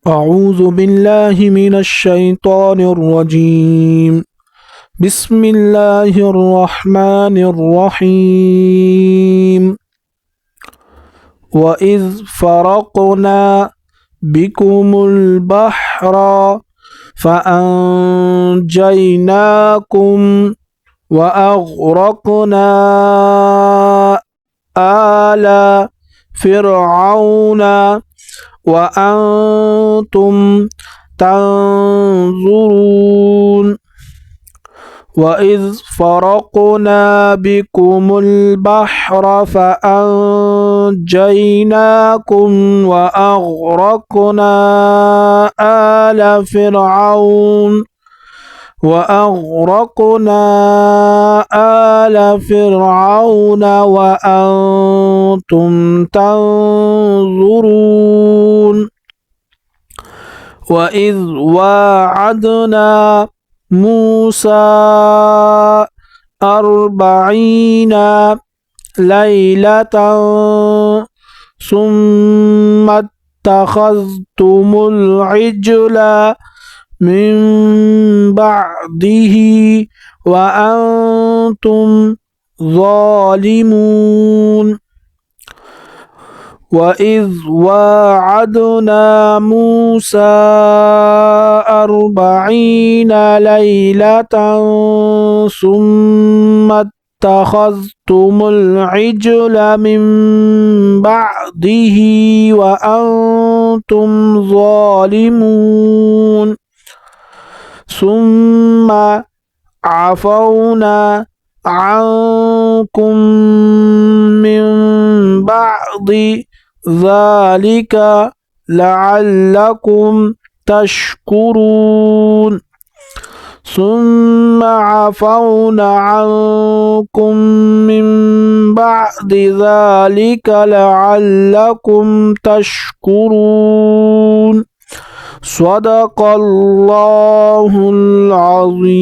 أعوذ بالله من الشيطان الرجيم. بسم الله الرحمن الرحيم. وإذ فرقنا بكم البحر فأنجيناكم وأغرقنا آل فرعون وأنتم تنظرون. وإذ فرقنا بكم البحر فأنجيناكم وأغرقنا آل فرعون وأنتم تنظرون. وإذ واعدنا موسى 40 ليلة ثم اتخذتم العجل من بعده وأنتم ظالمون. وإذ واعدنا موسى 40 ليلة ثم اتخذتم العجل من بعده وأنتم ظالمون. ثم عفونا عنكم من بعد ذلك لعلكم تشكرون. ثم عفونا عنكم من بعد ذلك لعلكم تشكرون. صدق الله العظيم.